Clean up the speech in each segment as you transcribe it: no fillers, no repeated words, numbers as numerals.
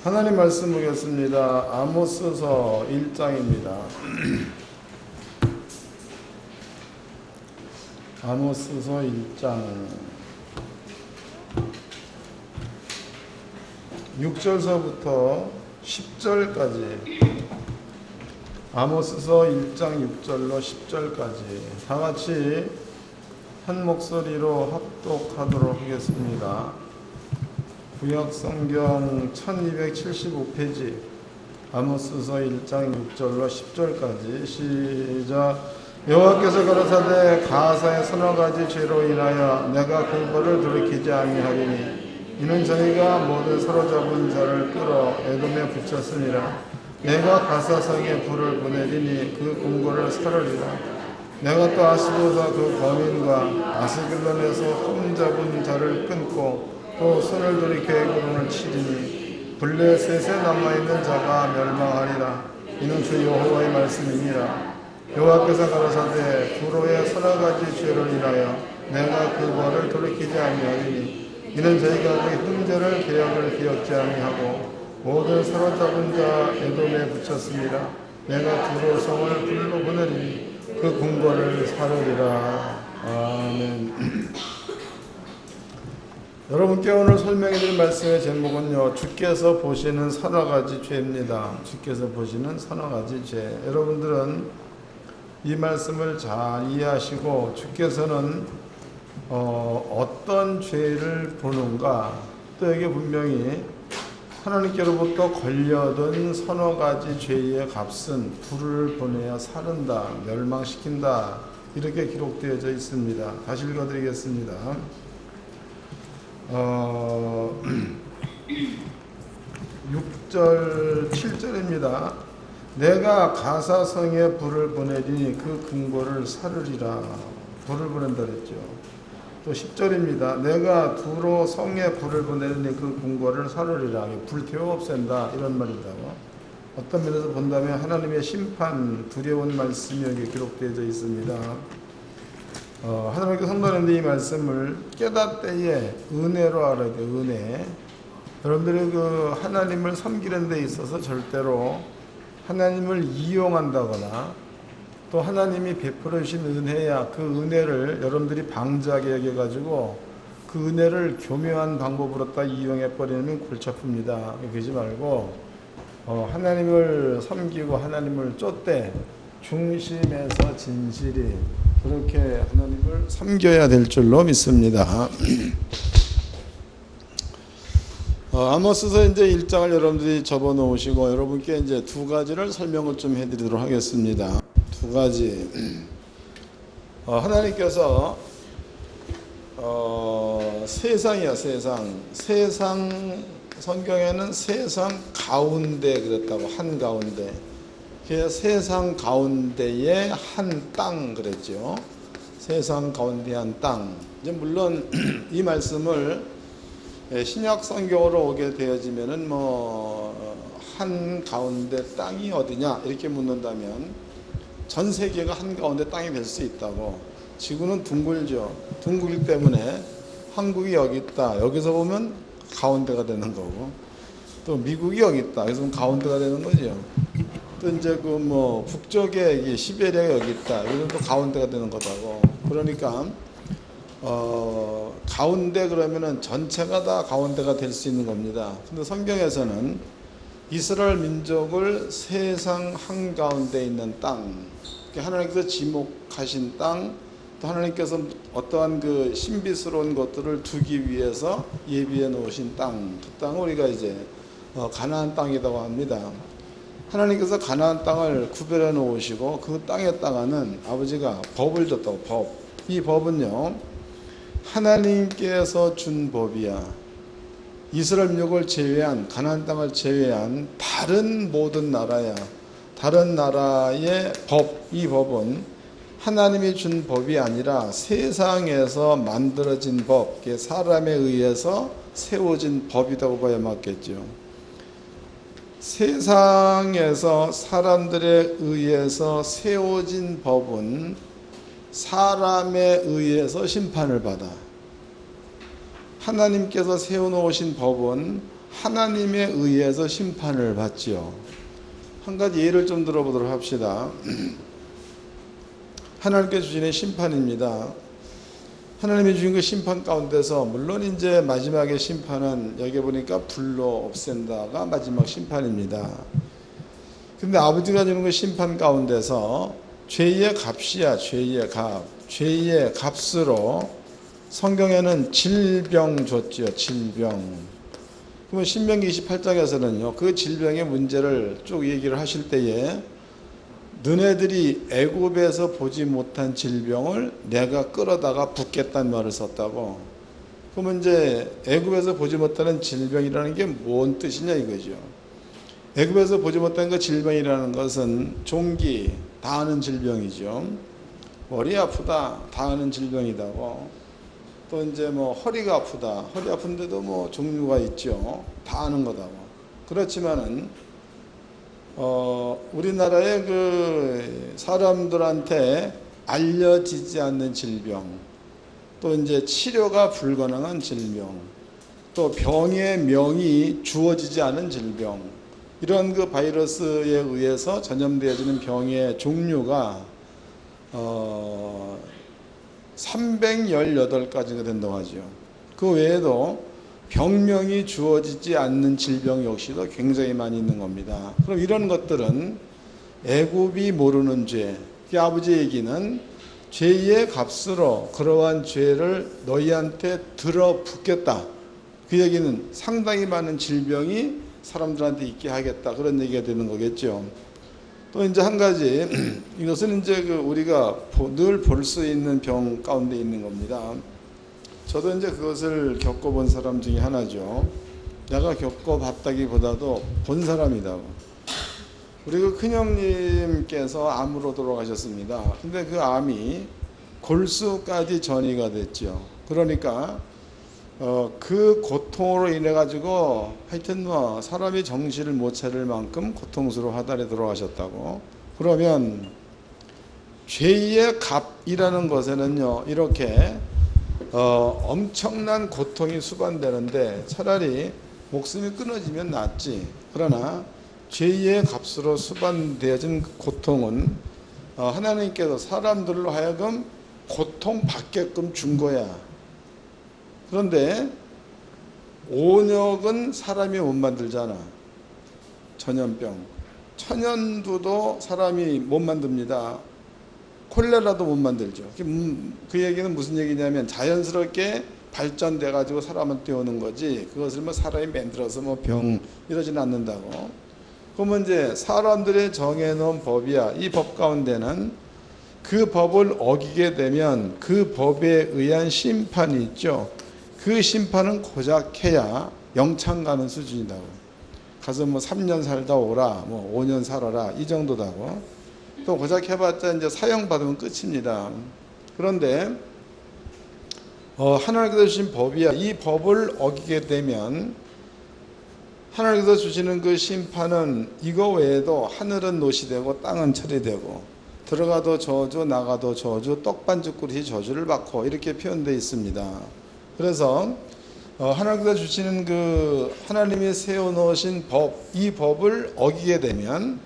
하나님 말씀 보겠습니다. 아모스서 1장입니다. 아모스서 1장 6절서부터 10절까지, 아모스서 1장 6절로 10절까지 다 같이 한 목소리로 합독하도록 하겠습니다. 구약성경 1275페이지 아모스서 1장 6절로 10절까지 시작. 여호와께서 가라사대 가사의 서너 가지 죄로 인하여 내가 공벌을 돌이키지 아니하리니 이는 저희가 모든 사로잡은 자를 끌어 에돔에 붙였으니라. 내가 가사성에 불을 보내리니 그 공고를 사르리라. 내가 또 아스도다 그 범인과 아스글론에서 흠잡은 자를 끊고 또 손을 돌이켜 에그론을 치리니 블레셋에 남아있는 자가 멸망하리라. 이는 주 여호와의 말씀이니라. 여호와께서 가라사대 두로의 서너 가지 죄를 인하여 내가 그 벌을 돌이키지 아니하리니 이는 저희가 그 흠죄를 계약을 기억지 아니하고 모든 사로잡은 자 에돔에 붙였습니다. 내가 두로 성을 불로 보내리니 그 궁궐을 사르리라. 아멘. 여러분께 오늘 설명해 드릴 말씀의 제목은요, 주께서 보시는 서너 가지 죄입니다. 주께서 보시는 서너 가지 죄. 여러분들은 이 말씀을 잘 이해하시고 주께서는 어떤 죄를 보는가, 또 여기 분명히 하나님께로부터 걸려든 서너 가지 죄의 값은 불을 보내어 사른다, 멸망시킨다, 이렇게 기록되어져 있습니다. 다시 읽어드리겠습니다. 6절 7절입니다. 내가 가사성에 불을 보내리니 그 근거를 사르리라. 불을 보낸다 그랬죠. 또 10절입니다. 내가 두로 성에 불을 보내리니 그 근거를 사르리라. 불태워 없앤다, 이런 말이라고. 어떤 면에서 본다면 하나님의 심판, 두려운 말씀이 여기 기록되어 있습니다. 하나님께 성도님들 이 말씀을 깨닫때에 은혜로 알아야 돼요. 은혜. 여러분들이 그 하나님을 섬기는 데 있어서 절대로 하나님을 이용한다거나 또 하나님이 베풀어 주신 은혜야, 그 은혜를 여러분들이 방자하게 여겨가지고 그 은혜를 교묘한 방법으로 다 이용해 버리면 골치 아픕니다. 그러지 말고 하나님을 섬기고 하나님을 쫓되 중심에서 진실이 그렇게 하나님을 섬겨야 될 줄로 믿습니다. 아모스서 이제 1장을 여러분들이 접어 놓으시고 여러분께 이제 두 가지를 설명을 좀 해드리도록 하겠습니다. 두 가지. 하나님께서 세상이야, 세상. 성경에는 세상 가운데 그랬다고, 한 가운데. 세상 가운데에 한 땅 그랬죠. 세상 가운데 한 땅. 이제 물론 이 말씀을 신약 성경으로 오게 되어지면은 한 가운데 땅이 어디냐 이렇게 묻는다면 전 세계가 한 가운데 땅이 될 수 있다고. 지구는 둥글죠. 둥글기 때문에 한국이 여기 있다. 여기서 보면 가운데가 되는 거고, 또 미국이 여기 있다. 여기서 보면 가운데가 되는 거죠. 또 이제 북쪽에 시베리아가 여기 있다. 여기는 또 가운데가 되는 거다고. 그러니까 가운데 그러면은 전체가 다 가운데가 될 수 있는 겁니다. 근데 성경에서는 이스라엘 민족을 세상 한가운데 있는 땅, 하나님께서 지목하신 땅, 또 하나님께서 어떠한 그 신비스러운 것들을 두기 위해서 예비해 놓으신 땅, 그 땅을 우리가 이제 가나안 땅이라고 합니다. 하나님께서 가나안 땅을 구별해 놓으시고 그 땅에다가는 아버지가 법을 줬다고. 법. 이 법은요, 하나님께서 준 법이야. 이스라엘 민족을 제외한, 가나안 땅을 제외한 다른 모든 나라야. 다른 나라의 법, 이 법은 하나님이 준 법이 아니라 세상에서 만들어진 법, 사람에 의해서 세워진 법이라고 봐야 맞겠죠. 세상에서 사람들에 의해서 세워진 법은 사람에 의해서 심판을 받아. 하나님께서 세워놓으신 법은 하나님에 의해서 심판을 받지요. 한 가지 예를 좀 들어보도록 합시다. 하나님께서 주시는 심판입니다. 하나님이 주신 그 심판 가운데서 물론 이제 마지막의 심판은 여기 보니까 불로 없앤다가 마지막 심판입니다. 근데 아버지가 주는 그 심판 가운데서 죄의 값이야. 죄의 값. 죄의 값으로 성경에는 질병 줬지요. 질병. 그러면 신명기 28장에서는요. 그 질병의 문제를 쭉 얘기를 하실 때에 너네들이 애굽에서 보지 못한 질병을 내가 끌어다가 붓겠다는 말을 썼다고. 그러면 이제 애굽에서 보지 못하는 질병이라는 게 뭔 뜻이냐 이거죠. 애굽에서 보지 못한 그 질병이라는 것은 종기, 다 아는 질병이죠. 머리 아프다, 다 아는 질병이다고. 또 이제 뭐 허리가 아프다, 허리 아픈데도 뭐 종류가 있죠. 다 아는 거다고. 그렇지만은 우리나라의 그 사람들한테 알려지지 않는 질병, 또 이제 치료가 불가능한 질병, 또 병의 명이 주어지지 않은 질병, 이런 그 바이러스에 의해서 전염되어지는 병의 종류가 318가지가 된다고 하죠. 그 외에도 병명이 주어지지 않는 질병 역시도 굉장히 많이 있는 겁니다. 그럼 이런 것들은 애굽이 모르는 죄, 그 아버지 얘기는 죄의 값으로 그러한 죄를 너희한테 들어붓겠다. 그 얘기는 상당히 많은 질병이 사람들한테 있게 하겠다, 그런 얘기가 되는 거겠죠. 또 이제 한 가지, 이것은 이제 그 우리가 늘 볼 수 있는 병 가운데 있는 겁니다. 저도 이제 그것을 겪어본 사람 중에 하나죠. 내가 겪어봤다기보다도 본 사람이다. 우리 그 큰형님께서 암으로 돌아가셨습니다. 근데 그 암이 골수까지 전이가 됐죠. 그러니까 그 고통으로 인해 가지고 하여튼 뭐 사람이 정신을 못 차릴 만큼 고통스러워 하달에 돌아가셨다고. 그러면 죄의 값이라는 것에는요, 이렇게 엄청난 고통이 수반되는데 차라리 목숨이 끊어지면 낫지. 그러나 죄의 값으로 수반되어진 고통은 하나님께서 사람들로 하여금 고통받게끔 준 거야. 그런데 온역은 사람이 못 만들잖아. 전염병. 천연두도 사람이 못 만듭니다. 콜레라도 못 만들죠. 그 얘기는 무슨 얘기냐면 자연스럽게 발전돼 가지고 사람한테 오는 거지, 그것을 뭐 사람이 만들어서 뭐 병 이러진 않는다고. 그러면 이제 사람들의 정해놓은 법이야. 이 법 가운데는 그 법을 어기게 되면 그 법에 의한 심판이 있죠. 그 심판은 고작 해야 영창 가는 수준이다고. 가서 뭐 3년 살다 오라, 뭐 5년 살아라, 이 정도다고. 또 고작 해봤자 이제 사형 받으면 끝입니다. 그런데 하나님께서 주신 법이야. 이 법을 어기게 되면 하나님께서 주시는 그 심판은 이거 외에도 하늘은 노시 되고 땅은 철이 되고 들어가도 저주 나가도 저주, 떡반죽 그릇이 저주를 받고, 이렇게 표현되어 있습니다. 그래서 하나님께서 주시는 그 하나님이 세워놓으신 법, 이 법을 어기게 되면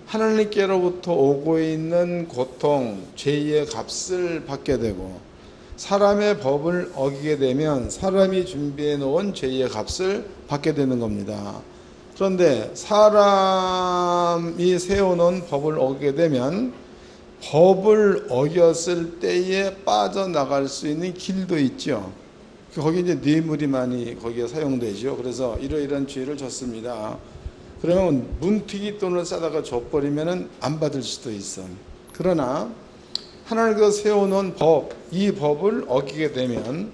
하나님께로부터 오고 있는 고통, 죄의 값을 받게 되고, 사람의 법을 어기게 되면 사람이 준비해 놓은 죄의 값을 받게 되는 겁니다. 그런데 사람이 세워놓은 법을 어기게 되면 법을 어겼을 때에 빠져나갈 수 있는 길도 있죠. 거기 이제 뇌물이 많이 거기에 사용되죠. 그래서 이러이러한 죄를 졌습니다. 그러면 문튀기 돈을 싸다가 줘버리면 안 받을 수도 있어. 그러나 하나님께서 세워놓은 법, 이 법을 어기게 되면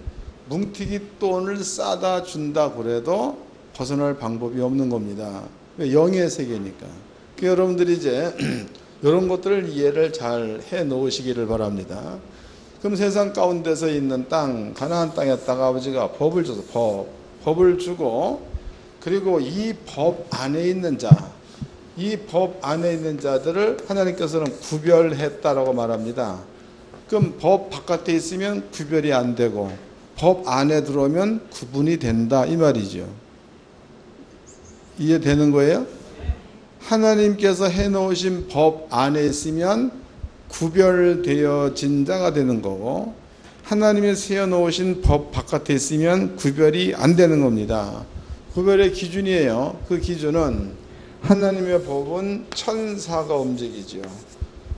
뭉튀기 돈을 싸다 준다 그래도 벗어날 방법이 없는 겁니다. 영의 세계니까. 여러분들이 이제 이런 것들을 이해를 잘 해 놓으시기를 바랍니다. 그럼 세상 가운데서 있는 땅, 가나안 땅에다가 아버지가 법을 줘서 법을 주고, 그리고 이 법 안에 있는 자, 이 법 안에 있는 자들을 하나님께서는 구별했다라고 말합니다. 그럼 법 바깥에 있으면 구별이 안 되고 법 안에 들어오면 구분이 된다, 이 말이죠. 이해되는 거예요? 하나님께서 해놓으신 법 안에 있으면 구별되어진 자가 되는 거고, 하나님이 세워놓으신 법 바깥에 있으면 구별이 안 되는 겁니다. 구별의 기준이에요. 그 기준은 하나님의 법은 천사가 움직이죠.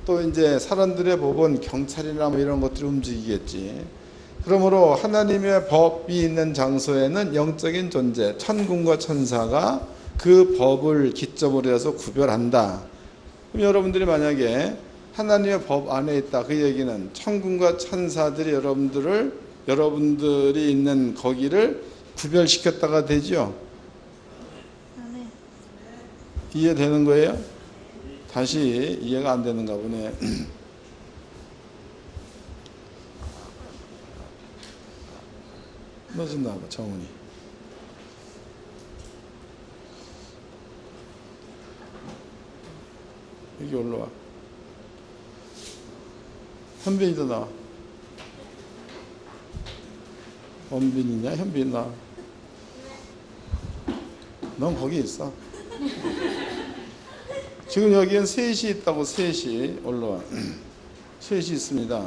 또 이제 사람들의 법은 경찰이나 뭐 이런 것들이 움직이겠지. 그러므로 하나님의 법이 있는 장소에는 영적인 존재, 천군과 천사가 그 법을 기점으로 해서 구별한다. 그럼 여러분들이 만약에 하나님의 법 안에 있다, 그 얘기는 천군과 천사들이 여러분들이 있는 거기를 구별시켰다가 되죠. 이해되는 거예요? 다시 이해가 안 되는가 보네. 너 좀 나와봐, 정훈이. 여기 올라와. 현빈이도 나와. 원빈이냐? 현빈 나와. 넌 거기 있어. 지금 여기엔 셋이 있다고. 셋이 올라와. 셋이 있습니다.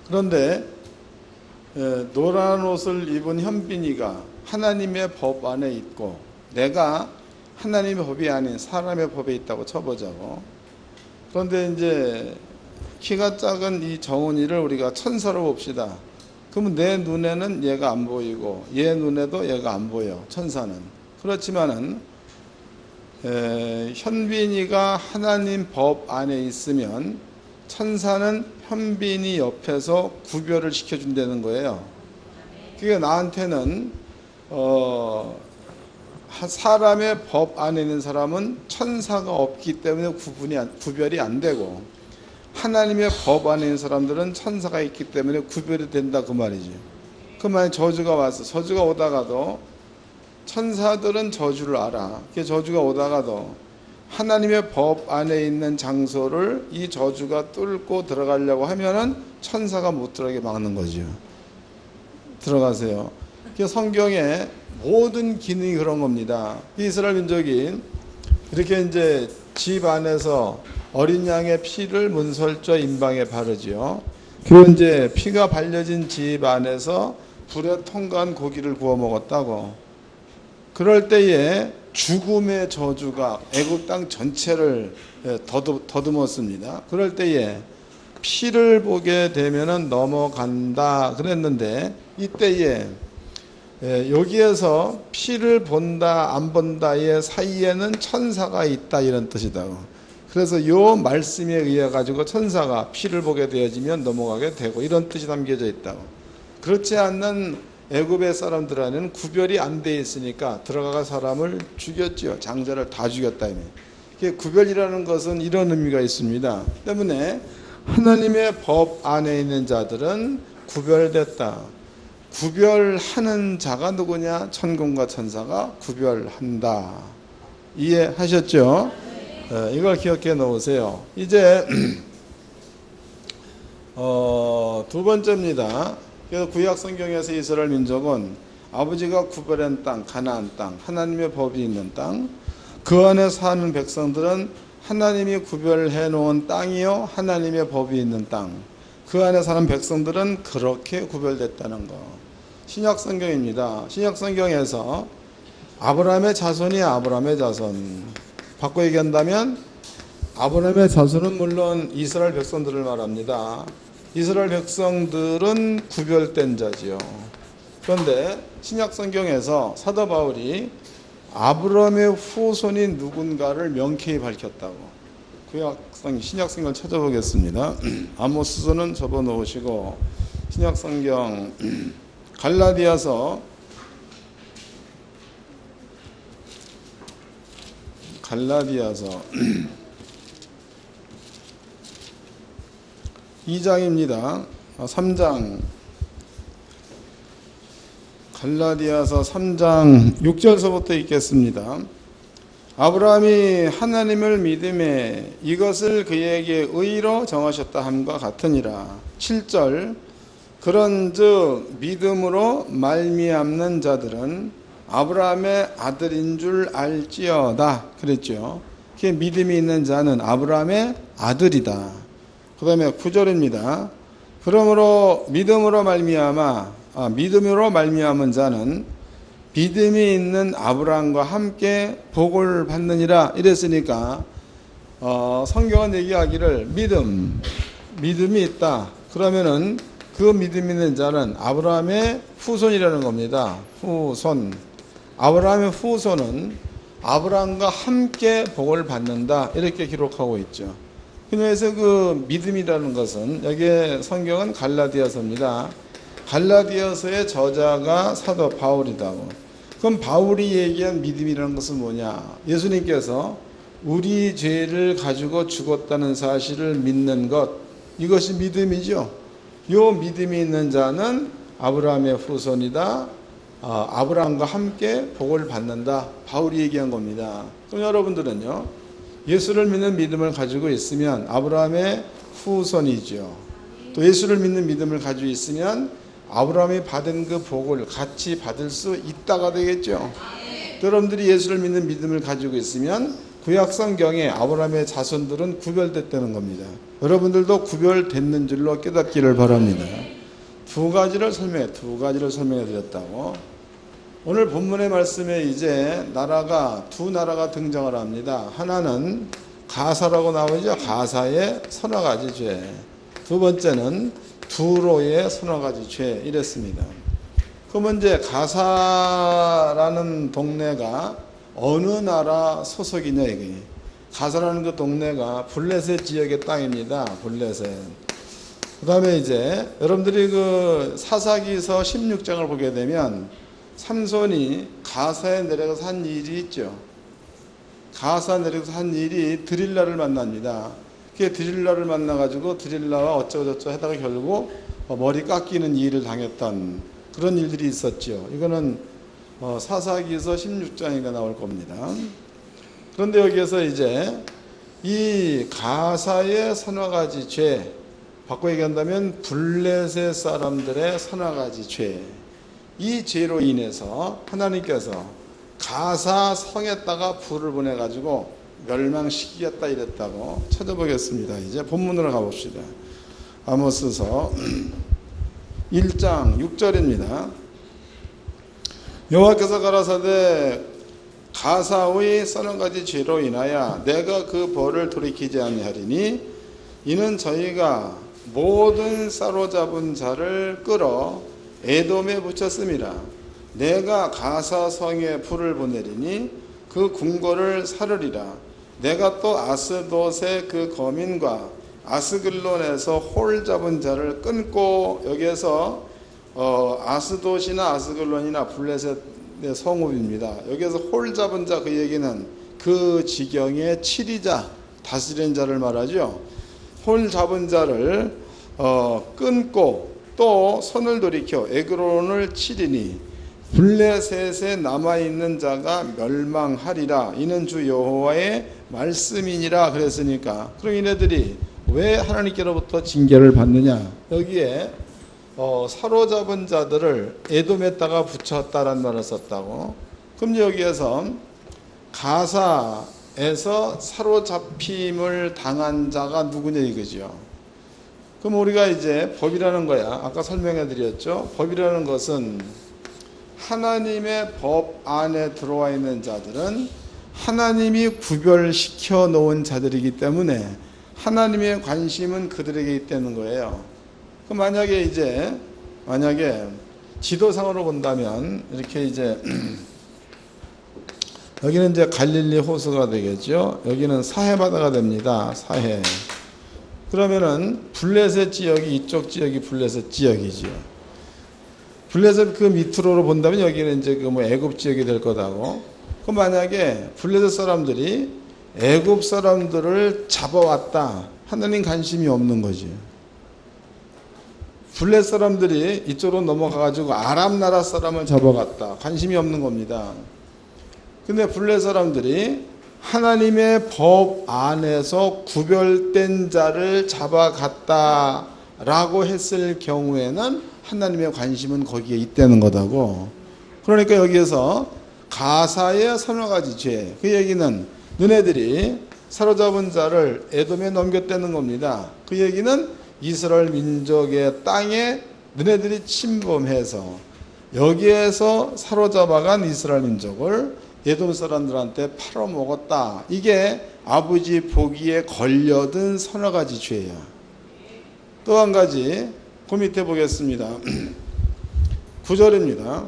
그런데 노란 옷을 입은 현빈이가 하나님의 법 안에 있고, 내가 하나님의 법이 아닌 사람의 법에 있다고 쳐보자고. 그런데 이제 키가 작은 이 정훈이를 우리가 천사로 봅시다. 그러면 내 눈에는 얘가 안 보이고 얘 눈에도 얘가 안 보여, 천사는. 그렇지만은 현빈이가 하나님 법 안에 있으면 천사는 현빈이 옆에서 구별을 시켜준다는 거예요. 그게 나한테는 사람의 법 안에 있는 사람은 천사가 없기 때문에 구별이 안 되고, 하나님의 법 안에 있는 사람들은 천사가 있기 때문에 구별이 된다, 그 말이지. 그 말에 저주가 왔어. 저주가 오다가도 천사들은 저주를 알아. 그 저주가 오다가도 하나님의 법 안에 있는 장소를 이 저주가 뚫고 들어가려고 하면은 천사가 못 들어가게 막는 거죠. 들어가세요. 그 성경에 모든 기능이 그런 겁니다. 이스라엘 민족이 이렇게 이제 집 안에서 어린 양의 피를 문설주 임방에 바르지요. 그리고 이제 피가 발려진 집 안에서 불에 통간 고기를 구워 먹었다고. 그럴 때에 죽음의 저주가 애굽 땅 전체를 더듬었습니다. 그럴 때에 피를 보게 되면은 넘어간다 그랬는데, 이때에 여기에서 피를 본다 안 본다의 사이에는 천사가 있다, 이런 뜻이다. 그래서 이 말씀에 의해 가지고 천사가 피를 보게 되어지면 넘어가게 되고, 이런 뜻이 담겨져 있다고. 그렇지 않는 애굽의 사람들에는 구별이 안 돼 있으니까 들어가가 사람을 죽였죠. 장자를 다 죽였다. 이게 구별이라는 것은 이런 의미가 있습니다. 때문에 하나님의 법 안에 있는 자들은 구별됐다. 구별하는 자가 누구냐? 천군과 천사가 구별한다. 이해하셨죠? 이걸 기억해 놓으세요. 이제 두 번째입니다. 그래서 구약 성경에서 이스라엘 민족은 아버지가 구별한 땅, 가나안 땅, 하나님의 법이 있는 땅, 그 안에 사는 백성들은 하나님이 구별해 놓은 땅이요, 하나님의 법이 있는 땅, 그 안에 사는 백성들은 그렇게 구별됐다는 거. 신약 성경입니다. 신약 성경에서 아브라함의 자손이 아브라함의 자손. 바꿔 얘기한다면 아브라함의 자손은 물론 이스라엘 백성들을 말합니다. 이스라엘 백성들은 구별된 자지요. 그런데 신약 성경에서 사도 바울이 아브라함의 후손이 누군가를 명쾌히 밝혔다고. 신약 성경을 찾아보겠습니다. 아모스서는 접어놓으시고 신약 성경 갈라디아서 2장입니다. 3장. 갈라디아서 3장 6절서부터 읽겠습니다. 아브라함이 하나님을 믿음에 이것을 그에게 의로 정하셨다 함과 같으니라. 7절. 그런즉 믿음으로 말미암는 자들은 아브라함의 아들인 줄 알지어다 그랬죠. 그게 믿음이 있는 자는 아브라함의 아들이다. 그 다음에 9절입니다. 그러므로 믿음으로 말미암은 자는 믿음이 있는 아브라함과 함께 복을 받느니라 이랬으니까 성경은 얘기하기를 믿음이 있다. 그러면은 그 믿음 있는 자는 아브라함의 후손이라는 겁니다. 후손. 아브라함의 후손은 아브라함과 함께 복을 받는다. 이렇게 기록하고 있죠. 그래서 그 믿음이라는 것은 여기에 성경은 갈라디아서입니다. 갈라디아서의 저자가 사도 바울이다고. 그럼 바울이 얘기한 믿음이라는 것은 뭐냐? 예수님께서 우리 죄를 가지고 죽었다는 사실을 믿는 것, 이것이 믿음이죠. 요 믿음이 있는 자는 아브라함의 후손이다. 아브라함과 함께 복을 받는다. 바울이 얘기한 겁니다. 그럼 여러분들은요, 예수를 믿는 믿음을 가지고 있으면 아브라함의 후손이죠. 또 예수를 믿는 믿음을 가지고 있으면 아브라함이 받은 그 복을 같이 받을 수 있다가 되겠죠. 여러분들이 예수를 믿는 믿음을 가지고 있으면 구약 성경에 아브라함의 자손들은 구별됐다는 겁니다. 여러분들도 구별됐는 줄로 깨닫기를 바랍니다. 두 가지를 설명해 드렸다고. 오늘 본문의 말씀에 이제 두 나라가 등장을 합니다. 하나는 가사라고 나오죠. 가사의 서너 가지 죄. 두 번째는 두로의 서너 가지 죄. 이랬습니다. 그러면 이제 가사라는 동네가 어느 나라 소속이냐 이게. 가사라는 그 동네가 블레셋 지역의 땅입니다. 블레셋. 그 다음에 이제 여러분들이 그 사사기서 16장을 보게 되면 삼손이 가사에 내려가서 한 일이 있죠. 가사 내려가서 한 일이 드릴라를 만납니다. 그게 드릴라를 만나가지고 드릴라와 어쩌고저쩌고 하다가 결국 머리 깎이는 일을 당했던 그런 일들이 있었죠. 이거는 사사기서 16장에 나올 겁니다. 그런데 여기에서 이제 이 가사의 서너 가지 죄, 바꿔 얘기한다면 블레셋 사람들의 서너 가지 죄, 이 죄로 인해서 하나님께서 가사 성에다가 불을 보내가지고 멸망시키겠다 이랬다고 찾아보겠습니다. 이제 본문으로 가봅시다. 아모스서 1장 6절입니다. 여호와께서 가라사대 가사의 서너 가지 죄로 인하여 내가 그 벌을 돌이키지 아니하리니 이는 저희가 모든 사로잡은 자를 끌어 에돔에 붙였음이라. 내가 가사성에 불을 보내리니 그 궁궐을 사르리라. 내가 또 아스돗의 그 거민과 아스글론에서 홀 잡은 자를 끊고, 여기에서 아스돗이나 아스글론이나 블레셋의 성읍입니다. 여기에서 홀 잡은 자, 그 얘기는 그 지경의 치리자, 다스린 자를 말하죠. 홀 잡은 자를 끊고 또 손을 돌이켜 에그론을 치리니 블레셋에 남아있는 자가 멸망하리라. 이는 주 여호와의 말씀이니라. 그랬으니까 그럼 얘네들이 왜 하나님께로부터 징계를 받느냐? 여기에 사로잡은 자들을 에돔에다가 붙였다라는 말을 썼다고. 그럼 여기에서 가사에서 사로잡힘을 당한 자가 누구냐 이거죠. 그럼 우리가 이제 법이라는 거야, 아까 설명해 드렸죠. 법이라는 것은 하나님의 법 안에 들어와 있는 자들은 하나님이 구별시켜 놓은 자들이기 때문에 하나님의 관심은 그들에게 있다는 거예요. 그럼 만약에 지도상으로 본다면 이렇게 이제 여기는 이제 갈릴리 호수가 되겠죠. 여기는 사해 바다가 됩니다. 사해. 그러면은 블레셋 지역이, 이쪽 지역이 블레셋 지역이죠. 블레셋 그 밑으로 본다면 여기는 이제 그 애굽 지역이 될 거다고. 그럼 만약에 블레셋 사람들이 애굽 사람들을 잡아왔다, 하나님 관심이 없는 거지. 블레셋 사람들이 이쪽으로 넘어가가지고 아람 나라 사람을 잡아갔다, 관심이 없는 겁니다. 근데 블레셋 사람들이 하나님의 법 안에서 구별된 자를 잡아갔다라고 했을 경우에는 하나님의 관심은 거기에 있다는 거다고. 그러니까 여기에서 가사의 서너 가지 죄. 그 얘기는 너네들이 사로잡은 자를 에돔에 넘겼다는 겁니다. 그 얘기는 이스라엘 민족의 땅에 너네들이 침범해서 여기에서 사로잡아간 이스라엘 민족을 에돔 사람들한테 팔아먹었다. 이게 아버지 보기에 걸려든 서너 가지 죄야. 또 한 가지 그 밑에 보겠습니다. 9절입니다.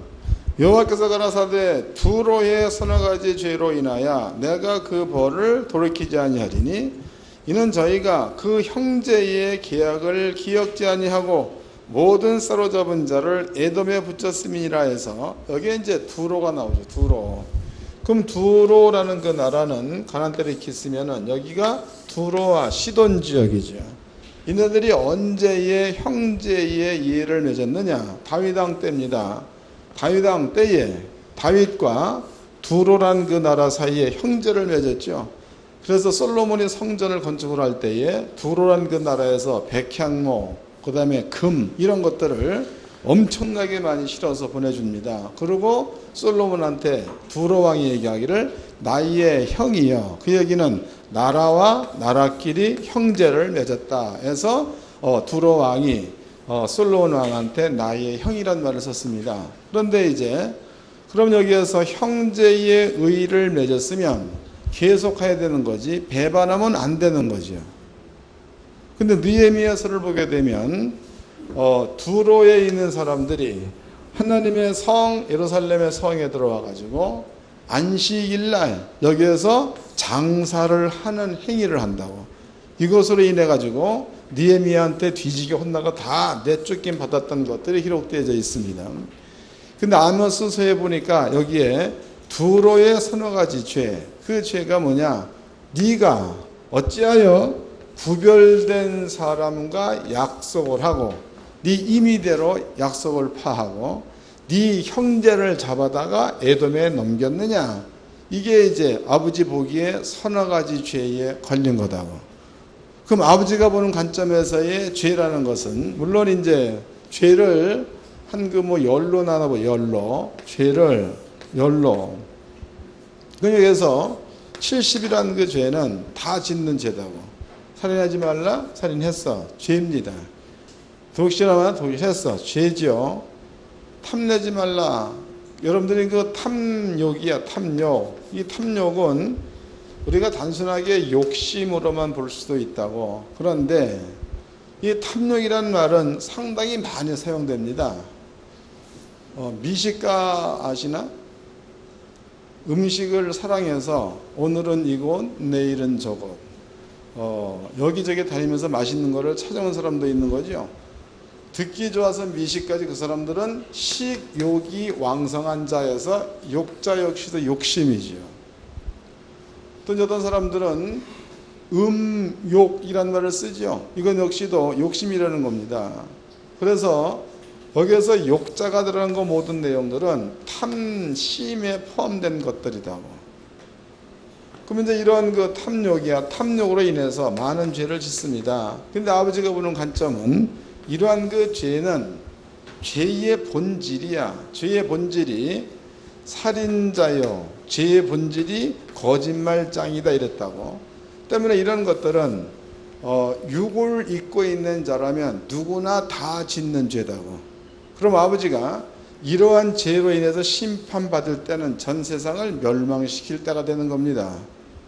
여호와께서 가라사대 두로의 서너 가지 죄로 인하여 내가 그 벌을 돌이키지 아니하리니 이는 저희가 그 형제의 계약을 기억지 아니하고 모든 사로잡은 자를 에돔에 붙였음이니라 해서 여기에 이제 두로가 나오죠. 두로. 그럼 두로라는 그 나라는 가나안 때를 이렇게 쓰면은 여기가 두로와 시돈 지역이죠. 이네들이 언제의 형제의 이해를 맺었느냐? 다윗 왕 때입니다. 다윗 왕 때에 다윗과 두로란 그 나라 사이에 형제를 맺었죠. 그래서 솔로몬이 성전을 건축을 할 때에 두로란 그 나라에서 백향목, 그 다음에 금 이런 것들을 엄청나게 많이 실어서 보내줍니다. 그리고 솔로몬한테 두로 왕이 얘기하기를 나의 형이여. 그 얘기는 나라와 나라끼리 형제를 맺었다 해서 두로 왕이 솔로몬 왕한테 나의 형이란 말을 썼습니다. 그런데 이제 그럼 여기에서 형제의 의를 맺었으면 계속해야 되는 거지 배반하면 안 되는 거죠. 근데 느헤미야서를 보게 되면 두로에 있는 사람들이 하나님의 성 예루살렘의 성에 들어와 가지고 안식일날 여기에서 장사를 하는 행위를 한다고. 이것으로 인해 가지고 느헤미야한테 뒤지게 혼나가 다 내쫓김 받았던 것들이 기록되어져 있습니다. 근데 아모스서에 보니까 여기에 두로의 서너 가지 죄, 그 죄가 뭐냐? 네가 어찌하여 구별된 사람과 약속을 하고 네 임의대로 약속을 파하고 네 형제를 잡아다가 에돔에 넘겼느냐? 이게 이제 아버지 보기에 서너 가지 죄에 걸린 거다고. 그럼 아버지가 보는 관점에서의 죄라는 것은 물론 이제 죄를 한 그 뭐 열로 나눠보 열로 죄를 열로. 그래서 70이라는 그 죄는 다 짓는 죄다고. 살인하지 말라 살인했어 죄입니다. 독실하면 독실했어 죄죠. 탐내지 말라. 여러분들이 그 탐욕이야 탐욕. 이 탐욕은 우리가 단순하게 욕심으로만 볼 수도 있다고. 그런데 이 탐욕이라는 말은 상당히 많이 사용됩니다. 미식가 아시나? 음식을 사랑해서 오늘은 이곳 내일은 저곳 여기저기 다니면서 맛있는 거를 찾아온 사람도 있는 거죠. 듣기 좋아서 미식까지 그 사람들은 식욕이 왕성한 자여서 욕자 역시도 욕심이지요. 또 어떤 사람들은 음욕이라는 말을 쓰죠. 이건 역시도 욕심이라는 겁니다. 그래서 여기에서 욕자가 들어간 거 모든 내용들은 탐심에 포함된 것들이다고. 그러면 이제 이런 그 탐욕으로 인해서 많은 죄를 짓습니다. 근데 아버지가 보는 관점은 이러한 그 죄는 죄의 본질이야. 죄의 본질이 살인자요. 죄의 본질이 거짓말장이다 이랬다고. 때문에 이런 것들은 육을 입고 있는 자라면 누구나 다 짓는 죄다고. 그럼 아버지가 이러한 죄로 인해서 심판받을 때는 전 세상을 멸망시킬 때가 되는 겁니다.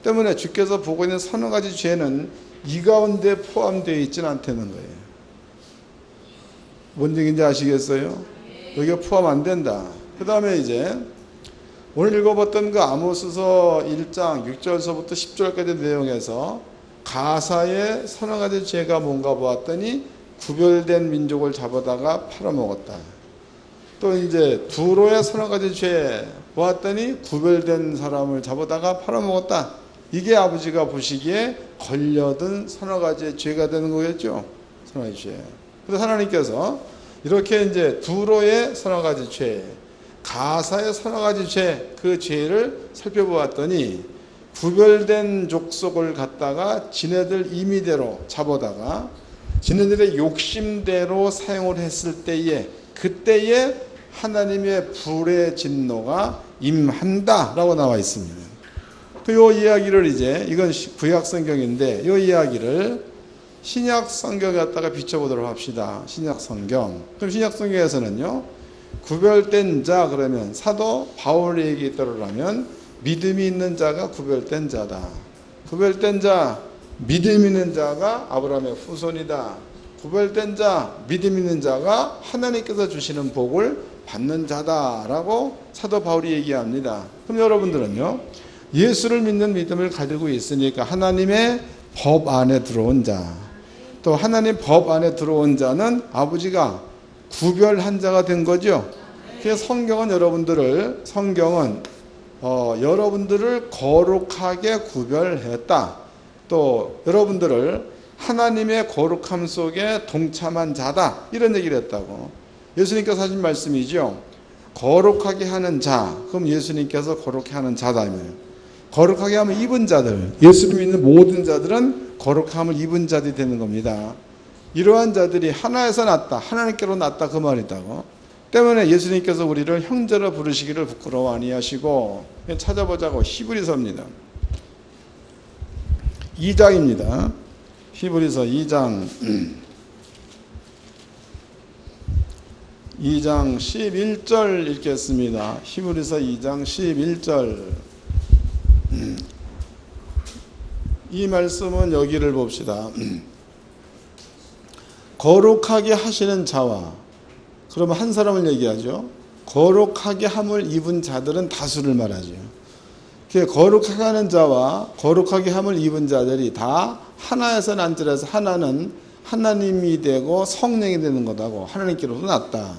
때문에 주께서 보고 있는 서너 가지 죄는 이 가운데 포함되어 있지는 않다는 거예요. 뭔 얘기인지 아시겠어요? 여기가 포함 안 된다. 그 다음에 이제 오늘 읽어봤던 그 아모스서 1장 6절서부터 10절까지 내용에서 가사의 서너 가지 죄가 뭔가 보았더니 구별된 민족을 잡아다가 팔아먹었다. 또 이제 두로의 서너 가지 죄 보았더니 구별된 사람을 잡아다가 팔아먹었다. 이게 아버지가 보시기에 걸려든 서너 가지의 죄가 되는 거겠죠. 서너 가지 죄. 그래서 하나님께서 이렇게 이제 두로의 서너 가지 죄, 가사의 서너 가지 죄, 그 죄를 살펴보았더니 구별된 족속을 갖다가 지네들 임의대로 잡아다가 지네들의 욕심대로 사용을 했을 때에 그때에 하나님의 불의 진노가 임한다라고 나와 있습니다. 그 이야기를 이건 구약 성경인데 이 이야기를 신약 성경에 갖다가 비춰보도록 합시다. 신약 성경. 그럼 신약 성경에서는요, 구별된 자 그러면 사도 바울의 얘기에 따르면 믿음이 있는 자가 구별된 자다. 구별된 자, 믿음 있는 자가 아브라함의 후손이다. 구별된 자, 믿음 있는 자가 하나님께서 주시는 복을 받는 자다라고 사도 바울이 얘기합니다. 그럼 여러분들은요, 예수를 믿는 믿음을 가지고 있으니까 하나님의 법 안에 들어온 자, 또 하나님 법 안에 들어온 자는 아버지가 구별한 자가 된 거죠. 그래서 성경은 여러분들을 거룩하게 구별했다. 또 여러분들을 하나님의 거룩함 속에 동참한 자다. 이런 얘기를 했다고. 예수님께서 하신 말씀이죠. 거룩하게 하는 자. 그럼 예수님께서 거룩하게 하는 자다면 거룩하게 하면 입은 자들, 예수를 믿는 모든 자들은 거룩함을 입은 자들이 되는 겁니다. 이러한 자들이 하나에서 났다, 하나님께로 났다 그 말이다고. 때문에 예수님께서 우리를 형제로 부르시기를 부끄러워 아니하시고, 찾아보자고. 히브리서입니다. 2장입니다. 히브리서 2장 11절 읽겠습니다. 히브리서 2장 11절. 이 말씀은 여기를 봅시다. 거룩하게 하시는 자와, 그러면 한 사람을 얘기하죠. 거룩하게 함을 입은 자들은 다수를 말하죠. 거룩하게 하는 자와 거룩하게 함을 입은 자들이 다 하나에서 난지라서 하나는 하나님이 되고 성령이 되는 거다고. 하나님께로도 났다.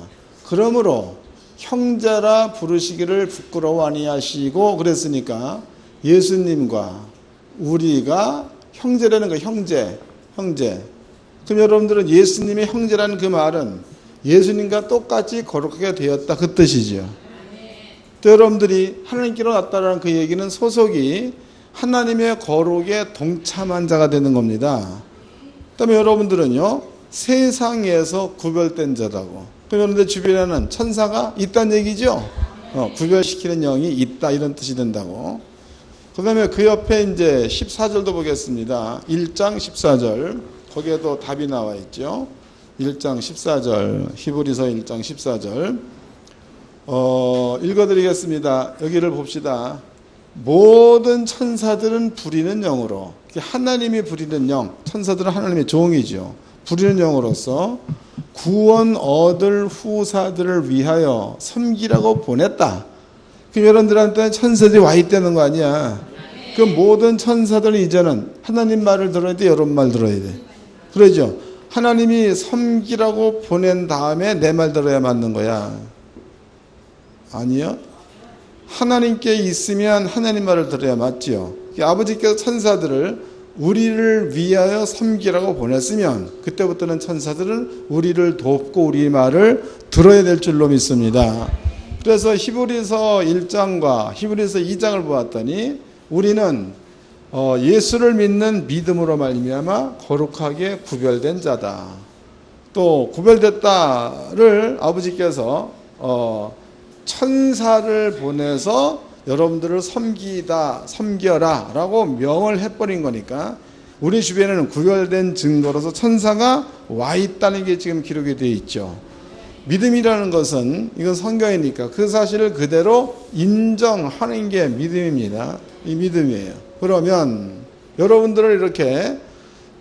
그러므로 형제라 부르시기를 부끄러워 아니하시고 그랬으니까 예수님과 우리가 형제라는 거. 형제. 그럼 여러분들은 예수님의 형제라는 그 말은 예수님과 똑같이 거룩하게 되었다 그 뜻이죠. 또 여러분들이 하나님께로 났다라는 그 얘기는 소속이 하나님의 거룩에 동참한 자가 되는 겁니다. 그다음에 여러분들은요, 세상에서 구별된 자다고. 그런데 주변에는 천사가 있다는 얘기죠. 구별시키는 영이 있다 이런 뜻이 된다고. 그 다음에 그 옆에 이제 14절도 보겠습니다. 1장 14절. 거기에도 답이 나와 있죠. 1장 14절. 히브리서 1장 14절. 읽어드리겠습니다. 여기를 봅시다. 모든 천사들은 부리는 영으로, 하나님이 부리는 영, 천사들은 하나님의 종이죠. 부리는 영으로서 구원 얻을 후사들을 위하여 섬기라고 보냈다. 그럼 여러분들한테 천사들이 와 있다는 거 아니야. 그 모든 천사들은 이제는 하나님 말을 들어야 돼, 여러분 말 들어야 돼. 그러죠. 하나님이 섬기라고 보낸 다음에 내 말 들어야 맞는 거야. 아니요. 하나님께 있으면 하나님 말을 들어야 맞지요. 아버지께서 천사들을 우리를 위하여 섬기라고 보냈으면 그때부터는 천사들은 우리를 돕고 우리 말을 들어야 될 줄로 믿습니다. 그래서 히브리서 1장과 히브리서 2장을 보았더니 우리는 예수를 믿는 믿음으로 말미암아 거룩하게 구별된 자다. 또 구별됐다를 아버지께서 천사를 보내서 여러분들을 섬겨라 라고 명을 해버린 거니까 우리 주변에는 구별된 증거로서 천사가 와 있다는 게 지금 기록이 되어 있죠. 믿음이라는 것은 이건 성경이니까 그 사실을 그대로 인정하는 게 믿음입니다. 이 믿음이에요. 그러면 여러분들을 이렇게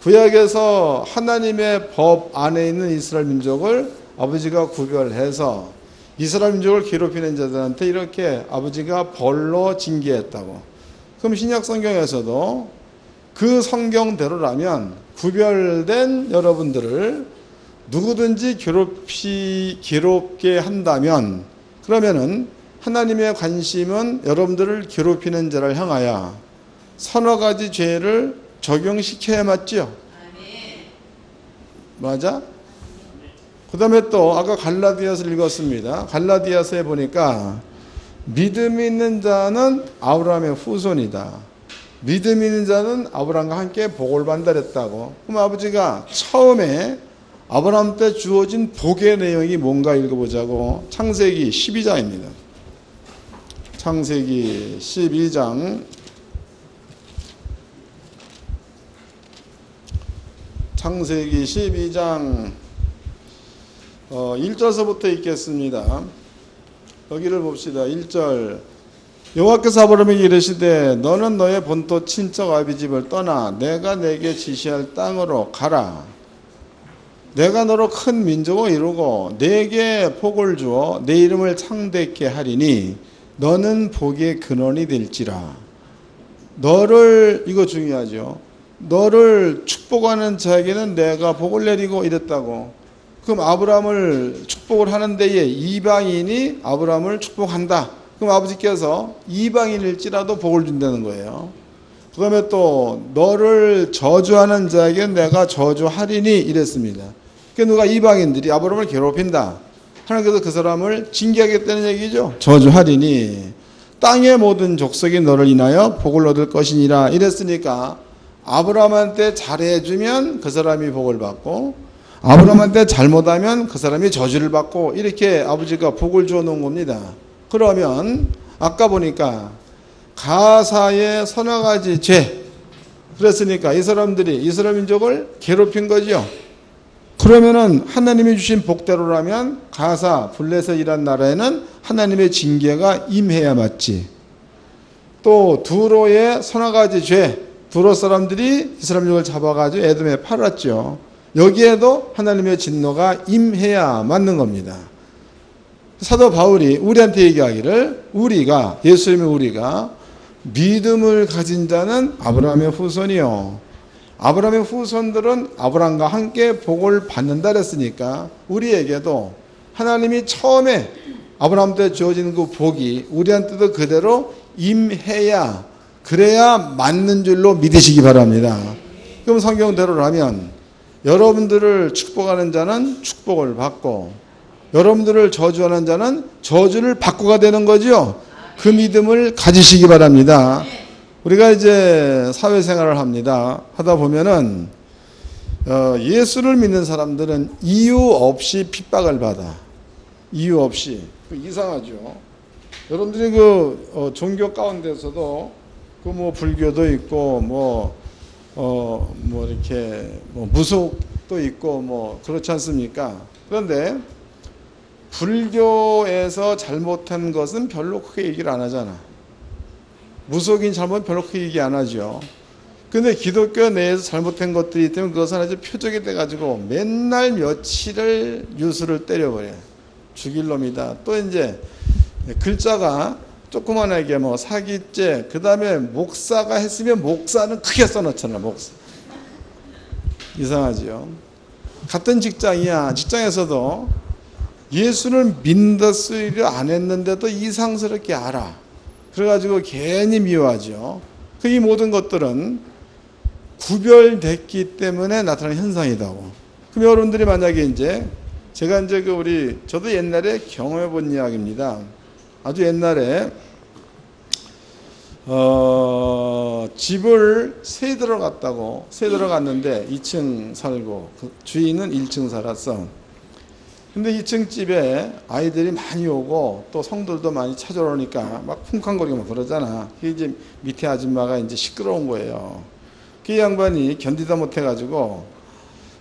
구약에서 하나님의 법 안에 있는 이스라엘 민족을 아버지가 구별해서 이스라엘 민족을 괴롭히는 자들한테 이렇게 아버지가 벌로 징계했다고. 그럼 신약 성경에서도 그 성경대로라면 구별된 여러분들을 누구든지 괴롭게 한다면 그러면은 하나님의 관심은 여러분들을 괴롭히는 자를 향하여 서너 가지 죄를 적용시켜야 맞죠? 맞아? 그 다음에 또 아까 갈라디아서를 읽었습니다. 갈라디아서에 보니까 믿음이 있는 자는 아브라함의 후손이다. 믿음이 있는 자는 아브라함과 함께 복을 받았다고. 그럼 아버지가 처음에 아브라함 때 주어진 복의 내용이 뭔가 읽어보자고. 창세기 12장입니다. 창세기 12장 창세기 12장 1절서부터 읽겠습니다. 여기를 봅시다. 1절 여호와께서 아브라함에게 이르시되 너는 너의 본토 친척 아비 집을 떠나 내가 내게 지시할 땅으로 가라. 내가 너로 큰 민족을 이루고 내게 복을 주어 내 이름을 창대케 하리니 너는 복의 근원이 될지라. 너를, 이거 중요하죠, 너를 축복하는 자에게는 내가 복을 내리고 이랬다고. 그럼 아브라함을 축복을 하는 데에 이방인이 아브라함을 축복한다. 그럼 아버지께서 이방인일지라도 복을 준다는 거예요. 그 다음에 또 너를 저주하는 자에게는 내가 저주하리니 이랬습니다. 그러니까 누가 이방인들이 아브라함을 괴롭힌다, 하나님께서 그 사람을 징계하겠다는 얘기죠. 저주하리니 땅의 모든 족속이 너를 인하여 복을 얻을 것이니라 이랬으니까 아브라함한테 잘해주면 그 사람이 복을 받고 아브라함한테 잘못하면 그 사람이 저주를 받고 이렇게 아버지가 복을 주어 놓은 겁니다. 그러면 아까 보니까 가사의 서너 가지 죄 그랬으니까 이 사람들이 이스라엘 민족을 괴롭힌 거죠. 그러면은 하나님이 주신 복대로라면 가사 블레셋이란 나라에는 하나님의 징계가 임해야 맞지. 또 두로의 서너 가지 죄, 두로 사람들이 이스라엘 민족을 잡아가지고 에돔에 팔았죠. 여기에도 하나님의 진노가 임해야 맞는 겁니다. 사도 바울이 우리한테 얘기하기를 우리가, 예수님의 우리가 믿음을 가진 자는 아브라함의 후손이요, 아브라함의 후손들은 아브라함과 함께 복을 받는다 그랬으니까 우리에게도 하나님이 처음에 아브라함 때 주어진 그 복이 우리한테도 그대로 임해야, 그래야 맞는 줄로 믿으시기 바랍니다. 그럼 성경대로라면 여러분들을 축복하는 자는 축복을 받고 여러분들을 저주하는 자는 저주를 받고가 되는 거죠. 그 믿음을 가지시기 바랍니다. 우리가 이제 사회생활을 하다 보면은 예수를 믿는 사람들은 이유 없이 핍박을 받아. 이유 없이. 이상하죠. 여러분들이 종교 가운데서도 불교도 있고 이렇게 무속도 있고 그렇지 않습니까? 그런데 불교에서 잘못한 것은 별로 크게 얘기를 안 하잖아. 무속인 잘못 별로 크게 얘기 안 하죠. 근데 기독교 내에서 잘못된 것들이 있다면 그것은 아주 표적이 돼가지고 맨날 며칠을 유수를 때려버려요. 죽일 놈이다. 또 이제 글자가 조그만하게 사기죄, 그 다음에 목사가 했으면 목사는 크게 써놓잖아. 목사. 이상하죠. 같은 직장이야. 직장에서도 예수를 믿는 소리를 안 했는데도 이상스럽게 알아. 그래가지고 괜히 미워하죠. 이 모든 것들은 구별됐기 때문에 나타나는 현상이다고. 그럼 여러분들이 만약에 제가 저도 옛날에 경험해 본 이야기입니다. 아주 옛날에 집을 새 들어갔는데 2층 살고 주인은 1층 살았어. 근데 2층 집에 아이들이 많이 오고 또 성들도 많이 찾아오니까 막 쿵쾅거리고 그러잖아. 그게 이제 밑에 아줌마가 시끄러운 거예요. 그 양반이 견디다 못해가지고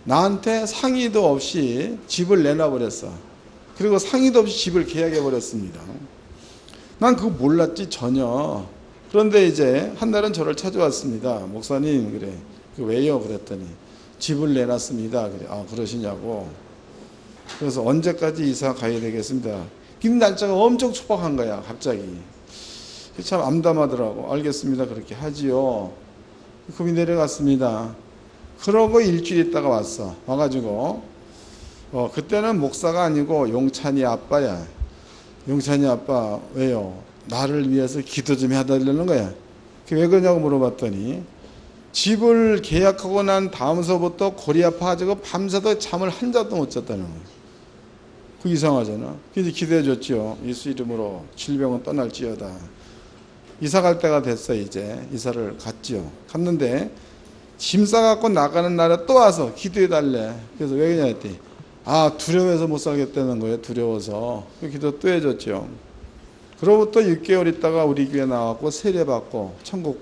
나한테 상의도 없이 집을 내놔버렸어. 그리고 상의도 없이 집을 계약해버렸습니다. 난 그거 몰랐지 전혀. 그런데 이제 한 날은 저를 찾아왔습니다. 목사님, 그래. 왜요? 그랬더니 집을 내놨습니다. 그래. 아, 그러시냐고. 그래서 언제까지 이사 가야 되겠습니다. 김 날짜가 엄청 촉박한 거야, 갑자기. 참 암담하더라고. 알겠습니다. 그렇게 하지요. 금이 내려갔습니다. 그러고 일주일 있다가 왔어. 와가지고, 그때는 목사가 아니고 용찬이 아빠야. 용찬이 아빠, 왜요? 나를 위해서 기도 좀 해달라는 거야. 왜 그러냐고 물어봤더니, 집을 계약하고 난 다음서부터 골이 아파가지고 밤새도 잠을 한 잠도 못 잤다는 거야. 그 이상하잖아. 그래서 기도해 줬죠. 예수 이름으로 질병은 떠날지어다. 이사 갈 때가 됐어. 이제 이사를 갔지요. 갔는데 짐 싸갖고 나가는 날에 또 와서 기도해 달래. 그래서 왜 그러냐 했더니 두려워서 못 살겠다는 거예요. 두려워서. 그 기도 또 해줬죠. 그로부터 6개월 있다가 우리 교회 나왔고 세례받고 천국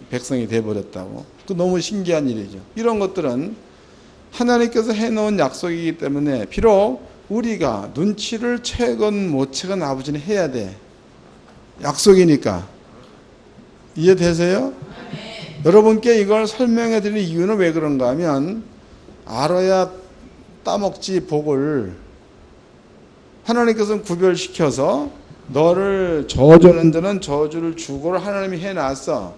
백성이 돼버렸다고. 그 너무 신기한 일이죠. 이런 것들은 하나님께서 해놓은 약속이기 때문에 비록 우리가 눈치를 채건 못 채건 아버지는 해야 돼. 약속이니까. 이해되세요? 네. 여러분께 이걸 설명해 드리는 이유는 왜 그런가 하면 알아야 따먹지 복을 하나님께서는 구별시켜서 너를 저주하는 자는 저주를 주고를 하나님이 해놨어.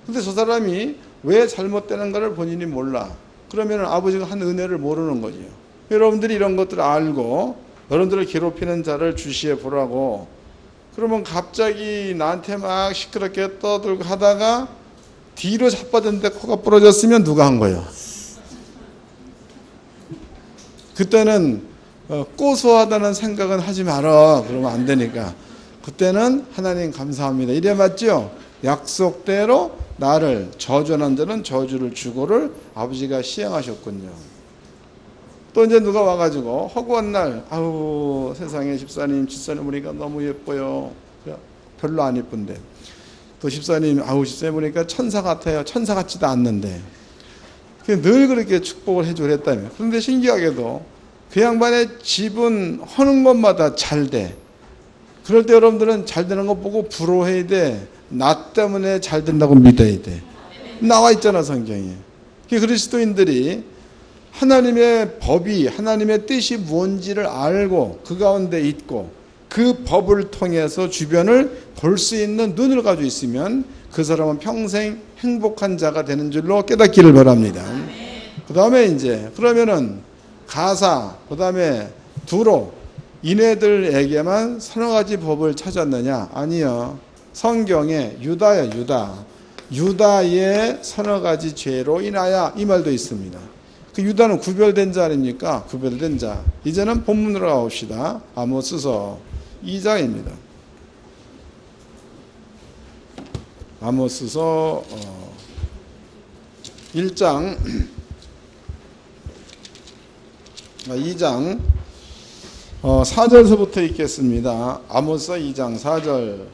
근데 저 사람이 왜 잘못되는가를 본인이 몰라. 그러면 아버지가 한 은혜를 모르는 거지요. 여러분들이 이런 것들을 알고 여러분들을 괴롭히는 자를 주시해 보라고. 그러면 갑자기 나한테 막 시끄럽게 떠들고 하다가 뒤로 자빠졌는데 코가 부러졌으면 누가 한 거예요? 그때는 고소하다는 생각은 하지 마라. 그러면 안 되니까. 그때는 하나님 감사합니다. 이래 맞죠? 약속대로 나를 저주하는 자는 저주를 주고를 아버지가 시행하셨군요. 또 이제 누가 와가지고 허구한 날, 아우 세상에 집사님 보니까 너무 예뻐요. 별로 안 예쁜데. 또 집사님, 아우 집사님 보니까 천사 같아요. 천사 같지도 않는데. 늘 그렇게 축복을 해주려 했다며. 그런데 신기하게도 그 양반의 집은 하는 것마다 잘 돼. 그럴 때 여러분들은 잘 되는 거 보고 부러워해야 돼. 나 때문에 잘 된다고 믿어야 돼. 나와 있잖아 성경에. 그리스도인들이 하나님의 법이 하나님의 뜻이 무엇인지를 알고 그 가운데 있고 그 법을 통해서 주변을 볼 수 있는 눈을 가지고 있으면 그 사람은 평생 행복한 자가 되는 줄로 깨닫기를 바랍니다. 그 다음에 이제 그러면은 가사, 그 다음에 두로 이네들에게만 서너 가지 법을 찾았느냐? 아니요. 성경에 유다야 유다. 유다의 서너 가지 죄로 인하여 이 말도 있습니다. 그 유다는 구별된 자 아닙니까? 구별된 자. 이제는 본문으로 가봅시다. 아모스서 2장입니다. 아모스서 1장 2장 4절서부터 읽겠습니다. 아모스 2장 4절.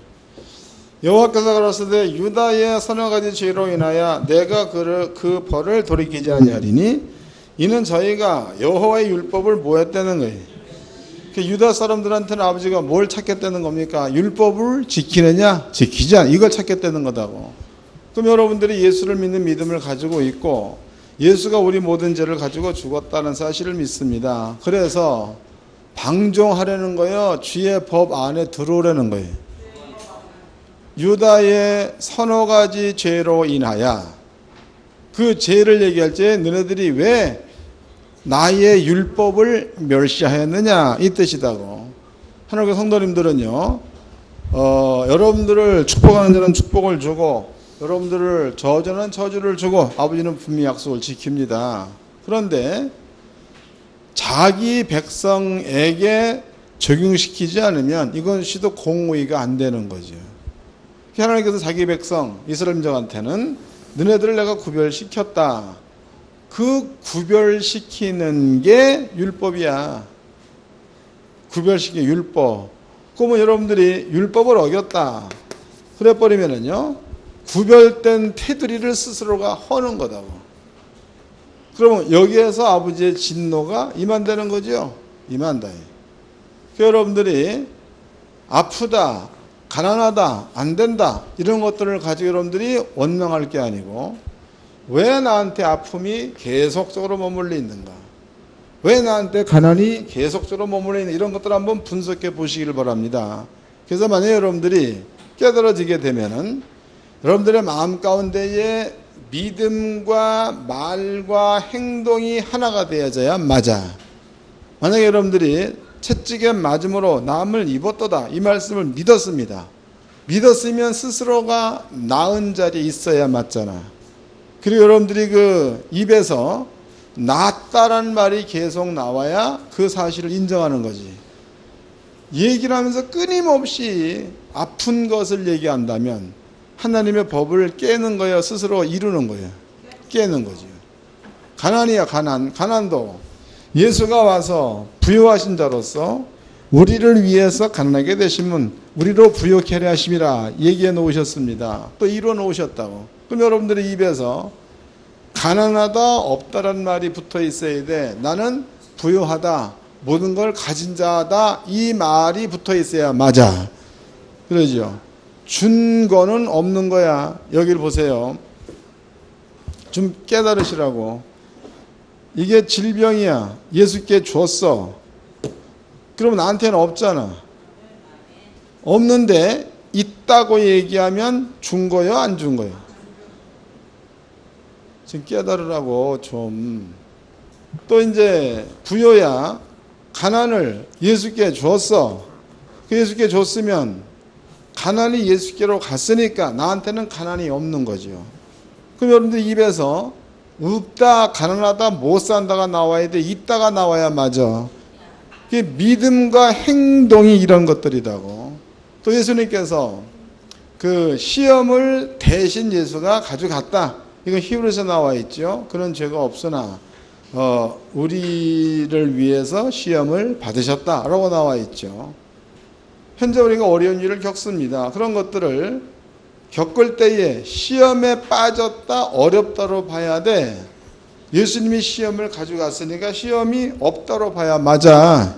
여호와께서 가라사대 유다의 서너 가지 죄로 인하여 내가 그 벌을 돌이키지 아니하리니 이는 저희가 여호와의 율법을 뭐 했다는 거예요. 유다 사람들한테는 아버지가 뭘 찾겠다는 겁니까? 율법을 지키느냐 지키지 않아. 이걸 찾겠다는 거다고. 그럼 여러분들이 예수를 믿는 믿음을 가지고 있고 예수가 우리 모든 죄를 가지고 죽었다는 사실을 믿습니다. 그래서 방종하려는 거예요? 주의 법 안에 들어오려는 거예요? 유다의 서너 가지 죄로 인하여 그 죄를 얘기할 때 너네들이 왜 나의 율법을 멸시하였느냐 이 뜻이다고. 하나님의 성도님들은요 여러분들을 축복하는 자는 축복을 주고 여러분들을 저주는 저주를 주고 아버지는 분명히 약속을 지킵니다. 그런데 자기 백성에게 적용시키지 않으면 이건 시도 공의가 안 되는 거죠. 하나님께서 자기 백성 이스라엘 민족한테는 너네들을 내가 구별시켰다. 그 구별시키는 게 율법이야. 구별시키는 율법. 그러면 여러분들이 율법을 어겼다. 그래버리면은요 구별된 테두리를 스스로가 허는 거다고. 그러면 여기에서 아버지의 진노가 임한다는 거죠. 임한다. 여러분들이 아프다, 가난하다, 안 된다 이런 것들을 가지고 여러분들이 원망할 게 아니고 왜 나한테 아픔이 계속적으로 머물러 있는가? 왜 나한테 가난이 계속적으로 머물러 있는가? 이런 것들을 한번 분석해 보시기를 바랍니다. 그래서 만약에 여러분들이 깨달아지게 되면은 여러분들의 마음 가운데에 믿음과 말과 행동이 하나가 되어져야 맞아. 만약에 여러분들이 채찍에 맞음으로 남을 입었도다 이 말씀을 믿었습니다. 믿었으면 스스로가 나은 자리에 있어야 맞잖아. 그리고 여러분들이 그 입에서 낫다라는 말이 계속 나와야 그 사실을 인정하는 거지. 얘기를 하면서 끊임없이 아픈 것을 얘기한다면 하나님의 법을 깨는 거예요? 스스로 이루는 거예요? 깨는 거죠. 가난이야 가난. 가난도 예수가 와서 부유하신 자로서 우리를 위해서 가난하게 되신 분, 우리로 부욕케 하려 하심이라 얘기해 놓으셨습니다. 또 이루어 놓으셨다고. 그럼 여러분들의 입에서 가난하다 없다란 말이 붙어 있어야 돼. 나는 부유하다, 모든 걸 가진 자다, 이 말이 붙어 있어야 맞아. 그러죠. 준 거는 없는 거야. 여기를 보세요. 좀 깨달으시라고. 이게 질병이야. 예수께 줬어. 그럼 나한테는 없잖아. 없는데 있다고 얘기하면 준 거요, 안 준 거요? 지금 깨달으라고 좀. 또 이제 부여야 가난을 예수께 줬어. 그 예수께 줬으면 가난이 예수께로 갔으니까 나한테는 가난이 없는 거죠. 그럼 여러분들 입에서 없다, 가난하다, 못 산다가 나와야 돼. 있다가 나와야 맞아. 그게 믿음과 행동이 이런 것들이라고. 또 예수님께서 그 시험을 대신 예수가 가져갔다. 이건 히브리서 나와 있죠. 그런 죄가 없으나 우리를 위해서 시험을 받으셨다라고 나와 있죠. 현재 우리가 어려운 일을 겪습니다. 그런 것들을 겪을 때에 시험에 빠졌다, 어렵다로 봐야 돼. 예수님이 시험을 가져갔으니까 시험이 없다로 봐야 맞아.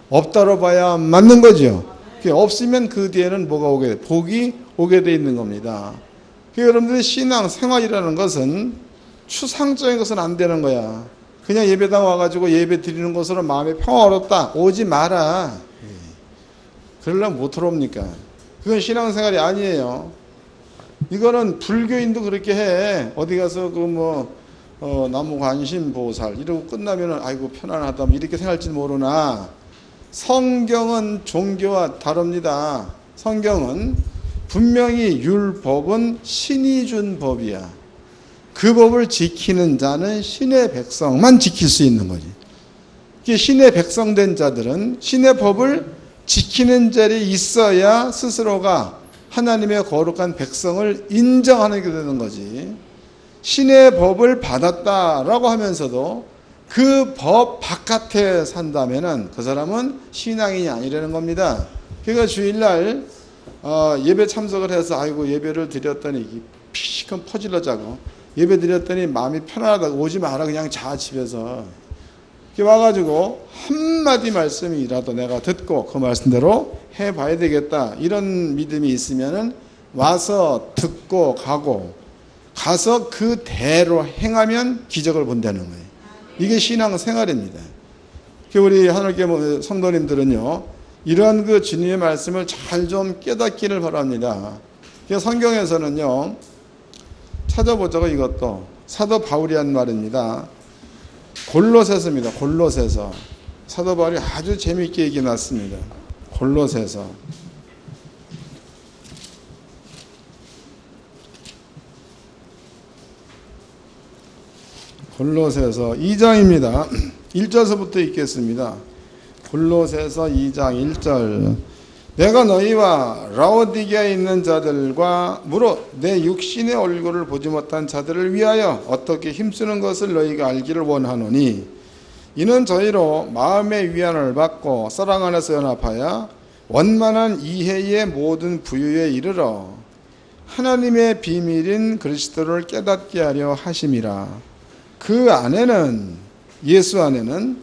없다로 봐야 맞는 거죠. 없으면 그 뒤에는 뭐가 오게 돼? 복이 오게 돼 있는 겁니다. 여러분들의 신앙 생활이라는 것은 추상적인 것은 안 되는 거야. 그냥 예배당 와가지고 예배 드리는 것으로 마음이 평화롭다. 오지 마라. 그러려면 못 들어옵니까? 그건 신앙생활이 아니에요. 이거는 불교인도 그렇게 해. 어디 가서 나무 관심 보살 이러고 끝나면은 아이고 편안하다 이렇게 생각할지 모르나 성경은 종교와 다릅니다. 성경은 분명히 율법은 신이 준 법이야. 그 법을 지키는 자는 신의 백성만 지킬 수 있는 거지. 신의 백성 된 자들은 신의 법을 지키는 자리에 있어야 스스로가 하나님의 거룩한 백성을 인정하는 게 되는 거지. 신의 법을 받았다라고 하면서도 그 법 바깥에 산다면은 그 사람은 신앙인이 아니라는 겁니다. 그러니까 주일날 예배 참석을 해서 아이고 예배를 드렸더니 피시큰 퍼질러 자고 예배 드렸더니 마음이 편안하다고 오지 마라 그냥 자 집에서. 와가지고 한마디 말씀이라도 내가 듣고 그 말씀대로 해봐야 되겠다 이런 믿음이 있으면은 와서 듣고 가고 가서 그대로 행하면 기적을 본다는 거예요. 이게 신앙생활입니다. 우리 하늘교회 성도님들은요 이러한 그 주님의 말씀을 잘 좀 깨닫기를 바랍니다. 성경에서는요 찾아보자고 이것도 사도 바울이 한 말입니다. 골로새서입니다. 골로새서. 사도 바울이 아주 재미있게 얘기 났습니다. 골로새서. 골로새서 2장입니다. 1절서부터 읽겠습니다. 골로새서 2장 1절. 내가 너희와 라오디게아에 있는 자들과 무릇 내 육신의 얼굴을 보지 못한 자들을 위하여 어떻게 힘쓰는 것을 너희가 알기를 원하노니 이는 저희로 마음의 위안을 받고 사랑 안에서 연합하여 원만한 이해의 모든 부유에 이르러 하나님의 비밀인 그리스도를 깨닫게 하려 하심이라. 그 안에는 예수 안에는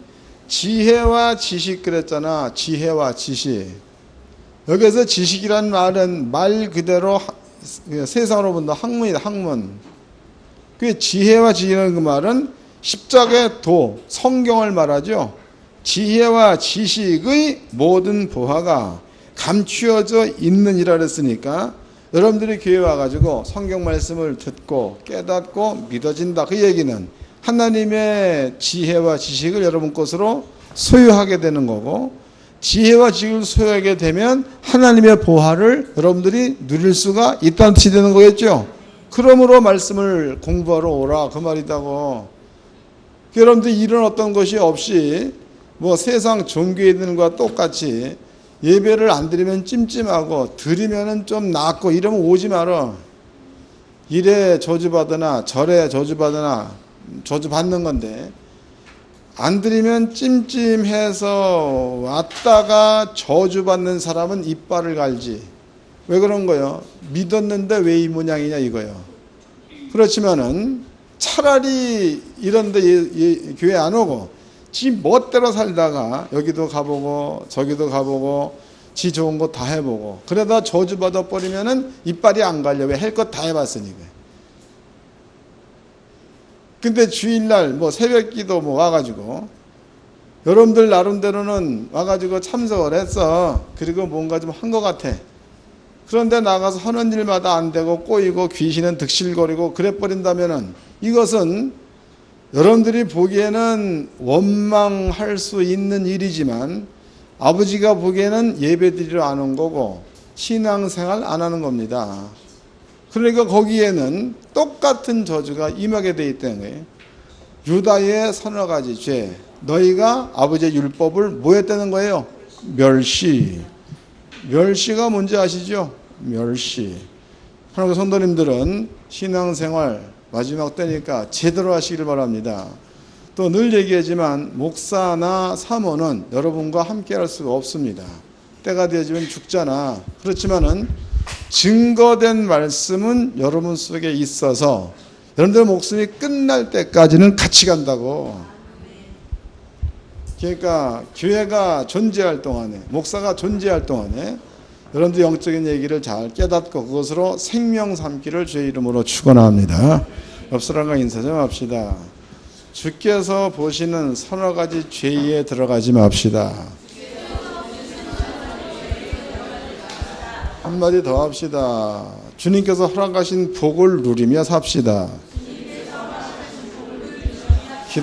지혜와 지식 그랬잖아. 지혜와 지식. 여기서 지식이란 말은 말 그대로 세상으로 본다 학문이다. 학문. 그 지혜와 지식이라는 그 말은 십자가의 도 성경을 말하죠. 지혜와 지식의 모든 보화가 감추어져 있느니라 그랬으니까 여러분들이 교회 와가지고 성경 말씀을 듣고 깨닫고 믿어진다. 그 얘기는 하나님의 지혜와 지식을 여러분 것으로 소유하게 되는 거고 지혜와 지식을 소유하게 되면 하나님의 보화를 여러분들이 누릴 수가 있다는 뜻이 되는 거겠죠. 그러므로 말씀을 공부하러 오라 그 말이다고. 여러분들이 이런 어떤 것이 없이 세상 종교에 있는 것과 똑같이 예배를 안 드리면 찜찜하고 드리면은 좀 낫고 이러면 오지 마라. 이래 저주받으나 저래 저주받으나 저주받는 건데 안 드리면 찜찜해서 왔다가 저주받는 사람은 이빨을 갈지. 왜 그런 거요? 믿었는데 왜 이 모양이냐 이거요. 그렇지만은 차라리 이런데 교회 안 오고 지 멋대로 살다가 여기도 가보고 저기도 가보고 지 좋은 거 다 해보고 그러다 저주받아 버리면은 이빨이 안 갈려. 왜 할 것 다 해봤으니까. 근데 주일날 뭐 새벽기도 뭐 와가지고 여러분들 나름대로는 와가지고 참석을 했어. 그리고 뭔가 좀 한 것 같아. 그런데 나가서 하는 일마다 안 되고 꼬이고 귀신은 득실거리고 그래 버린다면은 이것은 여러분들이 보기에는 원망할 수 있는 일이지만 아버지가 보기에는 예배드리러 안 온 거고 신앙생활 안 하는 겁니다. 그러니까 거기에는 똑같은 저주가 임하게 되기 때문에 유다의 서너 가지 죄, 너희가 아버지의 율법을 뭐 했다는 거예요? 멸시. 멸시가 뭔지 아시죠? 멸시. 하나님 성도님들은 신앙생활 마지막 때니까 제대로 하시기를 바랍니다. 또 늘 얘기하지만 목사나 사모는 여러분과 함께 할 수가 없습니다. 때가 되어지면 죽잖아. 그렇지만은 증거된 말씀은 여러분 속에 있어서 여러분들 목숨이 끝날 때까지는 같이 간다고. 그러니까 교회가 존재할 동안에, 목사가 존재할 동안에 여러분들 영적인 얘기를 잘 깨닫고 그것으로 생명 삼기를 주의 이름으로 축원합니다. 옆 사람과 인사 좀 합시다. 주께서 보시는 서너 가지 죄에 들어가지 맙시다. 한마디 더 합시다. 주님께서 허락하신 복을 누리며 삽시다.